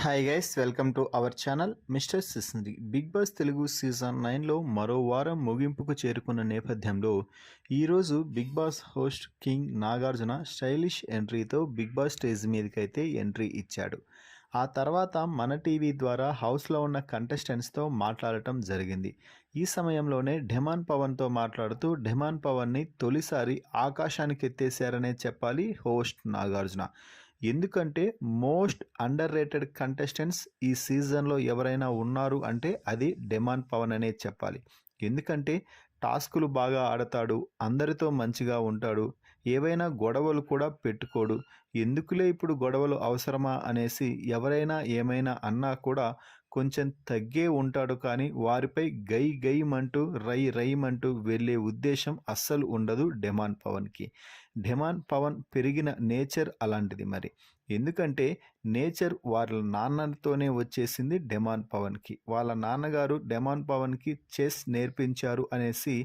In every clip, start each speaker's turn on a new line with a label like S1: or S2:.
S1: Hi guys, welcome to our channel mister సిస్నరీ. Bigg Boss Telugu season 9లో మరో వారం ముగింపుకు చేరుకున్న నేపథ్యంలో ఈరోజు Bigg Boss host king Nagarjuna stylish ఎంట్రీతో బిగ్ బాస్ స్టేజ్ మీదకైతే ఎంట్రీ ఇచ్చాడు. ఆ తర్వాత మన టీవీ ద్వారా హౌస్లో ఉన్న కంటెస్టెంట్స్తో మాట్లాడటం జరిగింది. ఈ సమయంలోనే ఢెమాన్ పవన్తో మాట్లాడుతూ ఢెమాన్ పవన్ని తొలిసారి ఆకాశానికి ఎత్తేశారనే చెప్పాలి హోస్ట్ నాగార్జున. ఎందుకంటే మోస్ట్ అండర్ రేటెడ్ కంటెస్టెంట్స్ ఈ సీజన్లో ఎవరైనా ఉన్నారు అంటే అది ఢెమాన్ పవన్ అనే చెప్పాలి. ఎందుకంటే టాస్కులు బాగా ఆడతాడు, అందరితో మంచిగా ఉంటాడు, ఏవైనా గొడవలు కూడా పెట్టుకోడు. ఎందుకులే ఇప్పుడు గొడవలు అవసరమా అనేసి ఎవరైనా ఏమైనా అన్నా కూడా కొంచెం తగ్గే ఉంటాడు. కానీ వారిపై గై గైమంటూ రై రైమంటూ వెళ్ళే ఉద్దేశం అస్సలు ఉండదు ఢెమాన్ పవన్కి. ఢెమాన్ పవన్ పెరిగిన నేచర్ అలాంటిది. మరి ఎందుకంటే నేచర్ వాళ్ళ నాన్నతోనే వచ్చేసింది ఢెమాన్ పవన్కి. వాళ్ళ నాన్నగారు ఢెమాన్ పవన్కి చెస్ నేర్పించారు అనేసి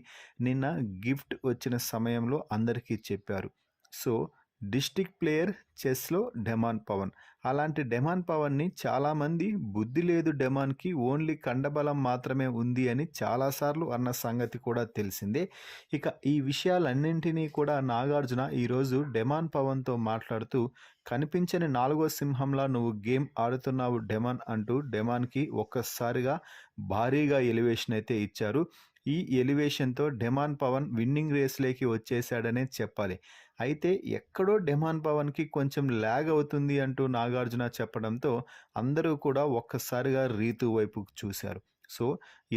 S1: నిన్న గిఫ్ట్ వచ్చిన సమయంలో అందరికీ చెప్పారు. సో డిస్ట్రిక్ట్ ప్లేయర్ చెస్లో ఢెమాన్ పవన్. అలాంటి ఢెమాన్ పవన్ని చాలామంది బుద్ధి లేదు ఢెమాన్కి, ఓన్లీ కండబలం మాత్రమే ఉంది అని చాలాసార్లు అన్న సంగతి కూడా తెలిసిందే. ఇక ఈ విషయాలన్నింటినీ కూడా నాగార్జున ఈరోజు ఢెమాన్ పవన్తో మాట్లాడుతూ కనిపించని నాలుగో సింహంలా నువ్వు గేమ్ ఆడుతున్నావు ఢెమాన్ అంటూ ఢెమాన్కి ఒక్కసారిగా భారీగా ఎలివేషన్ అయితే ఇచ్చారు. ఈ ఎలివేషన్తో ఢెమాన్ పవన్ విన్నింగ్ రేస్లోకి వచ్చేసాడనే చెప్పాలి. అయితే ఎక్కడో ఢెమాన్ పవన్కి కొంచెం ల్యాగ్ అవుతుంది అంటూ నాగార్జున చెప్పడంతో అందరూ కూడా ఒక్కసారిగా రీతు వైపు చూశారు. సో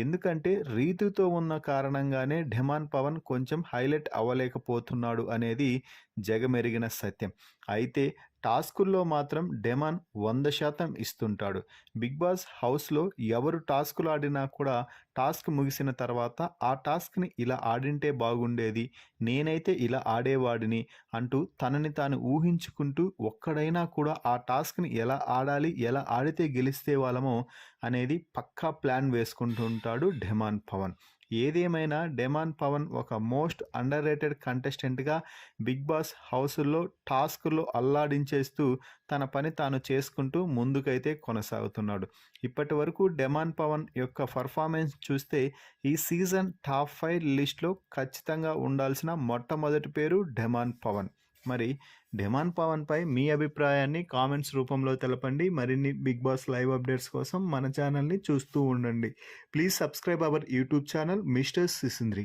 S1: ఎందుకంటే రీతుతో ఉన్న కారణంగానే ఢెమాన్ పవన్ కొంచెం హైలైట్ అవ్వలేకపోతున్నాడు అనేది జగమెరిగిన సత్యం. అయితే టాస్కుల్లో మాత్రం ఢెమాన్ 100% ఇస్తుంటాడు. బిగ్ బాస్ హౌస్లో ఎవరు టాస్కులు ఆడినా కూడా టాస్క్ ముగిసిన తర్వాత ఆ టాస్క్ని ఇలా ఆడింటే బాగుండేది, నేనైతే ఇలా ఆడేవాడిని అంటూ తనని తాను ఊహించుకుంటూ ఒక్కడైనా కూడా ఆ టాస్క్ని ఎలా ఆడాలి, ఎలా ఆడితే గెలిస్తే వాళ్ళమో అనేది పక్కా ప్లాన్ వేసుకుంటూ ఉంటాడు ఢెమాన్ పవన్. ఏదేమైనా ఢెమాన్ పవన్ ఒక మోస్ట్ అండర్ రేటెడ్ కంటెస్టెంట్గా బిగ్ బాస్ హౌస్లో టాస్క్లో అల్లాడించేస్తూ తన పని తాను చేసుకుంటూ ముందుకైతే కొనసాగుతున్నాడు. ఇప్పటి వరకు ఢెమాన్ పవన్ యొక్క పర్ఫార్మెన్స్ చూస్తే ఈ సీజన్ టాప్ 5 లిస్ట్లో ఖచ్చితంగా ఉండాల్సిన మొట్టమొదటి పేరు ఢెమాన్ పవన్. మరి ఢెమాన్ పవన్పై మీ అభిప్రాయాన్ని కామెంట్స్ రూపంలో తెలపండి. మరిన్ని బిగ్ బాస్ లైవ్ అప్డేట్స్ కోసం మన ఛానల్ని చూస్తూ ఉండండి. Please subscribe our YouTube channel mister సిసింద్రి.